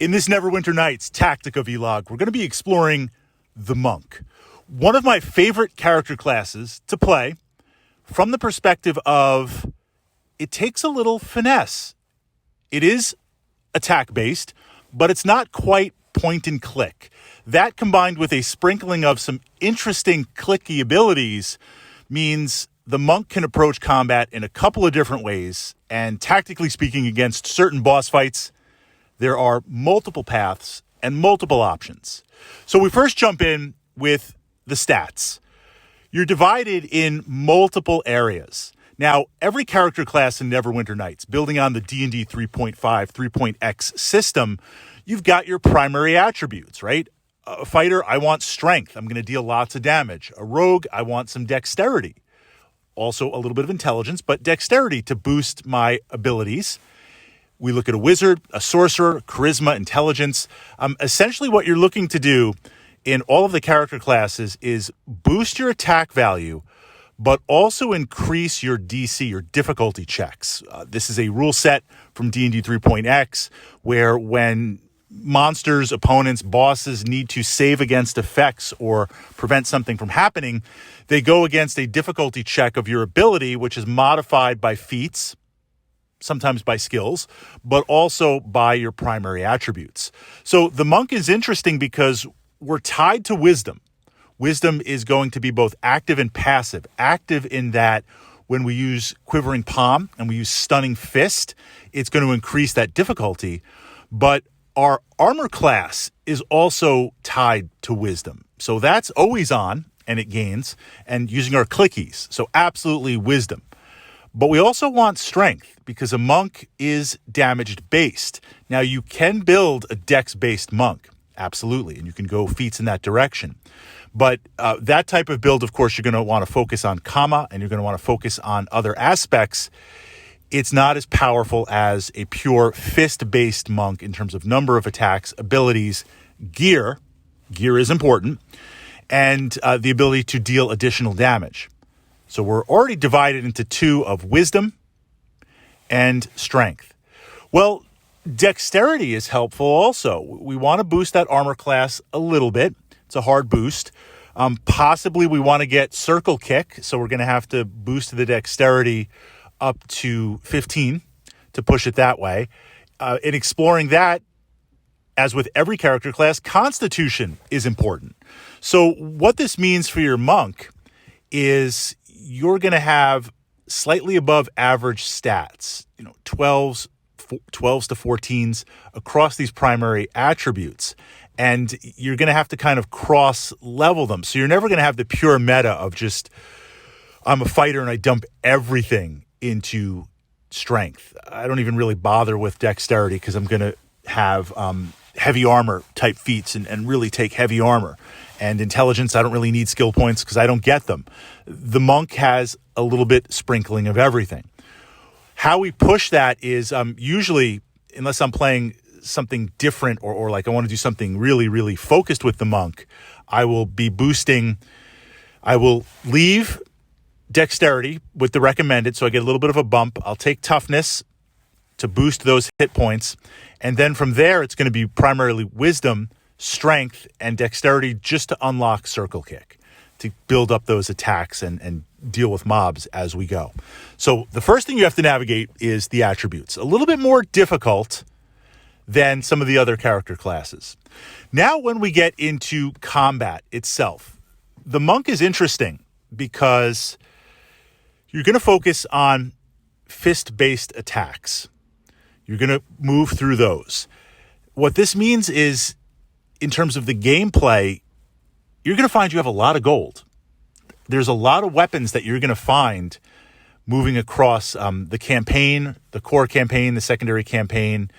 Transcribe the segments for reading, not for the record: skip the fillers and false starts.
In this Neverwinter Nights Tactica vlog, we're going to be exploring the Monk, one of my favorite character classes to play from the perspective of it takes a little finesse. It is attack-based, but it's not quite point and click. That combined with a sprinkling of some interesting clicky abilities means the Monk can approach combat in a couple of different ways, and tactically speaking, against certain boss fights, there are multiple paths and multiple options. So we first jump in with the stats. You're divided in multiple areas. Now, every character class in Neverwinter Nights, building on the D&D 3.5, 3.x system, you've got your primary attributes, right? A fighter, I want strength. I'm going to deal lots of damage. A rogue, I want some dexterity. Also a little bit of intelligence, but dexterity to boost my abilities. We look at a wizard, a sorcerer, charisma, intelligence. Essentially what you're looking to do in all of the character classes is boost your attack value, but also increase your DC, your difficulty checks. This is a rule set from D&D 3.x, where when monsters, opponents, bosses need to save against effects or prevent something from happening, they go against a difficulty check of your ability, which is modified by feats, sometimes by skills, but also by your primary attributes. So the Monk is interesting because we're tied to wisdom. Wisdom is going to be both active and passive. Active in that when we use Quivering Palm and we use Stunning Fist, it's going to increase that difficulty. But our armor class is also tied to wisdom. So that's always on and it gains, and using our clickies. So absolutely wisdom. But we also want strength because a monk is damaged based. Now you can build a dex based monk, absolutely, and you can go feats in that direction. But that type of build, of course, you're going to want to focus on comma, and you're going to want to focus on other aspects. It's not as powerful as a pure fist-based monk in terms of number of attacks, abilities, gear. Gear is important, and the ability to deal additional damage. So we're already divided into two of wisdom and strength. Well, dexterity is helpful also. We want to boost that armor class a little bit. It's a hard boost. Possibly we want to get circle kick, so we're going to have to boost the dexterity up to 15 to push it that way. In exploring that, as with every character class, constitution is important. So what this means for your monk is you're going to have slightly above average stats, 12s to 14s across these primary attributes. And you're going to have to kind of cross-level them. So you're never going to have the pure meta of just, I'm a fighter and I dump everything into strength. I don't even really bother with dexterity because I'm going to have heavy armor type feats and really take heavy armor. And intelligence, I don't really need skill points because I don't get them. The monk has a little bit sprinkling of everything. How we push that is usually, unless I'm playing something different or like I want to do something really, really focused with the monk, I will be boosting, I will leave dexterity with the recommended, so I get a little bit of a bump. I'll take toughness to boost those hit points. And then from there, it's going to be primarily wisdom, strength, and dexterity just to unlock circle kick, to build up those attacks and deal with mobs as we go. So the first thing you have to navigate is the attributes. A little bit more difficult than some of the other character classes. Now when we get into combat itself, the monk is interesting because you're going to focus on fist-based attacks. You're going to move through those. What this means is, in terms of the gameplay, you're going to find you have a lot of gold. There's a lot of weapons that you're going to find moving across the campaign, the core campaign, the secondary campaign,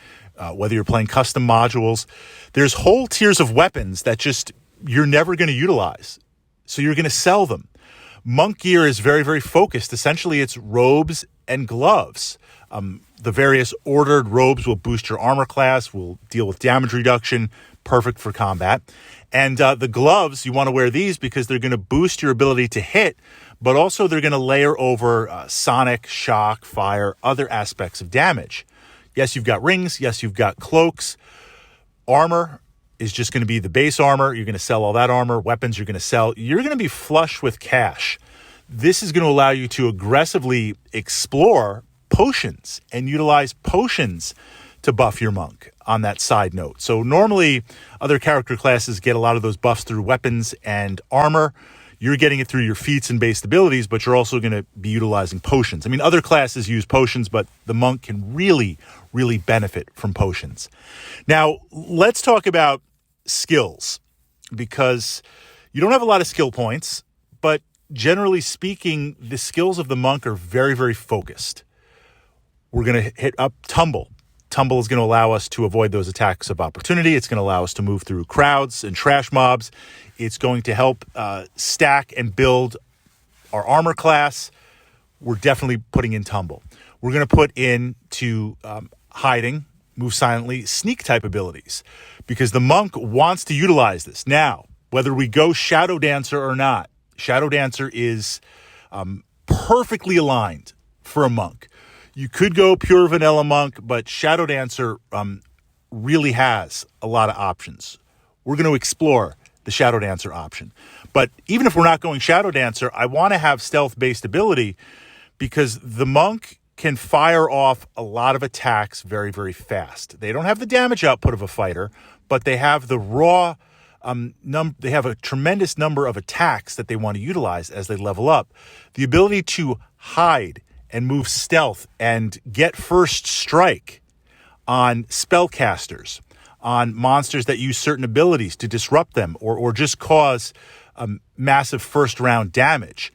whether you're playing custom modules. There's whole tiers of weapons that just you're never going to utilize. So you're going to sell them. Monk gear is very, very focused. Essentially, it's robes and gloves. The various ordered robes will boost your armor class, will deal with damage reduction, perfect for combat. And the gloves, you want to wear these because they're going to boost your ability to hit, but also they're going to layer over sonic, shock, fire, other aspects of damage. Yes, you've got rings. Yes, you've got cloaks. Armor is just going to be the base armor. You're going to sell all that armor. Weapons you're going to sell. You're going to be flush with cash. This is going to allow you to aggressively explore potions and utilize potions to buff your monk on that side note. So normally other character classes get a lot of those buffs through weapons and armor. You're getting it through your feats and based abilities, but you're also going to be utilizing potions. I mean, other classes use potions, but the monk can really, really benefit from potions. Now, let's talk about skills, because you don't have a lot of skill points, but generally speaking, the skills of the monk are very, very focused. We're going to hit up Tumble. Tumble is going to allow us to avoid those attacks of opportunity. It's going to allow us to move through crowds and trash mobs. It's going to help stack and build our armor class. We're definitely putting in Tumble. We're going to put into hiding, move silently, sneak type abilities, because the monk wants to utilize this. Now, whether we go Shadow Dancer or not, Shadow Dancer is perfectly aligned for a monk. You could go pure vanilla monk, but Shadow Dancer really has a lot of options. We're going to explore the Shadow Dancer option. But even if we're not going Shadow Dancer, I want to have stealth-based ability, because the monk can fire off a lot of attacks very, very fast. They don't have the damage output of a fighter, but they have the raw they have a tremendous number of attacks that they want to utilize as they level up. The ability to hide and move stealth and get first strike on spellcasters, on monsters that use certain abilities to disrupt them or just cause massive first round damage.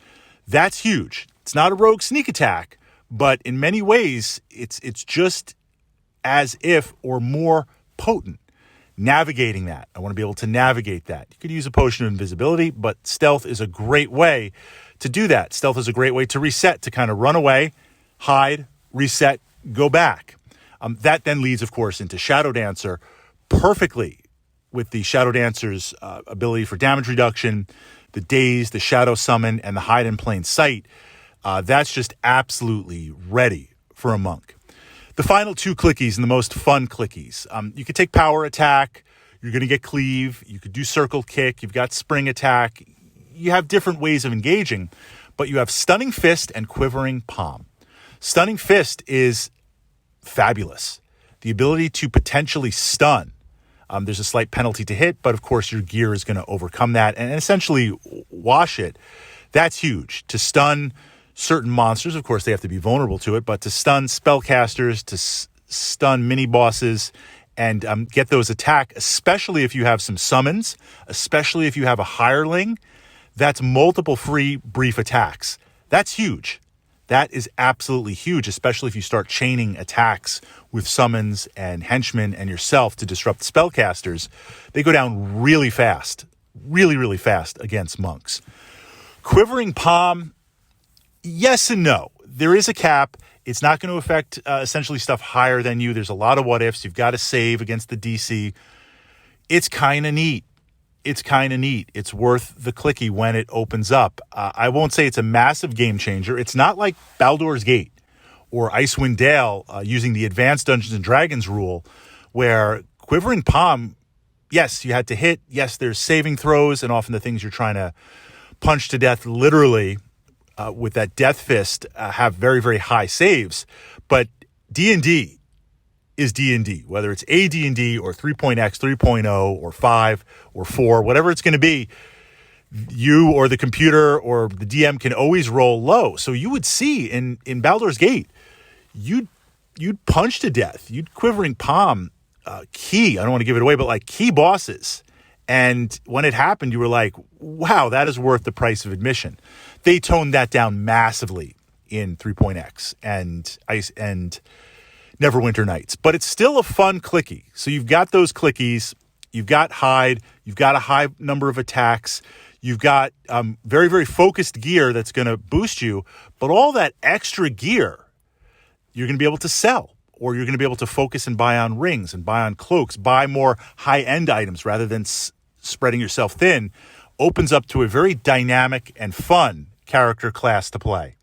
That's huge. It's not a rogue sneak attack, but in many ways, it's just as if or more potent. Navigating that. I want to be able to navigate that. You could use a potion of invisibility, but stealth is a great way to do that. Stealth is a great way to reset, to kind of run away, hide, reset, go back. That then leads, of course, into Shadow Dancer perfectly with the Shadow Dancer's ability for damage reduction, the daze, the shadow summon, and the hide in plain sight. That's just absolutely ready for a monk. The final two clickies and the most fun clickies. You could take Power Attack. You're going to get Cleave. You could do Circle Kick. You've got Spring Attack. You have different ways of engaging, but you have Stunning Fist and Quivering Palm. Stunning Fist is fabulous. The ability to potentially stun. There's a slight penalty to hit, but of course your gear is going to overcome that and essentially wash it. That's huge. To stun certain monsters, of course, they have to be vulnerable to it, but to stun spellcasters, to stun mini-bosses, and get those attack, especially if you have some summons, especially if you have a hireling, that's multiple free brief attacks. That's huge. That is absolutely huge, especially if you start chaining attacks with summons and henchmen and yourself to disrupt spellcasters. They go down really fast, really, really fast against monks. Quivering Palm, yes and no. There is a cap. It's not going to affect essentially stuff higher than you. There's a lot of what ifs. You've got to save against the DC. It's kind of neat. It's worth the clicky when it opens up. I won't say it's a massive game changer. It's not like Baldur's Gate or Icewind Dale using the advanced Dungeons and Dragons rule, where Quivering Palm, yes, you had to hit. Yes, there's saving throws, and often the things you're trying to punch to death literally with that death fist have very, very high saves. But D&D is D&D, whether it's AD&D or 3.x, 3.0 or 5 or 4, whatever it's going to be, you or the computer or the DM can always roll low. So you would see in Baldur's Gate, you'd punch to death. You'd Quivering Palm key, I don't want to give it away, but like key bosses. And when it happened, you were like, wow, that is worth the price of admission. They toned that down massively in 3.x and Neverwinter Nights. But it's still a fun clicky. So you've got those clickies. You've got hide. You've got a high number of attacks. You've got very, very focused gear that's going to boost you. But all that extra gear, you're going to be able to sell. Or you're going to be able to focus and buy on rings and buy on cloaks, buy more high-end items rather than spreading yourself thin. Opens up to a very dynamic and fun character class to play.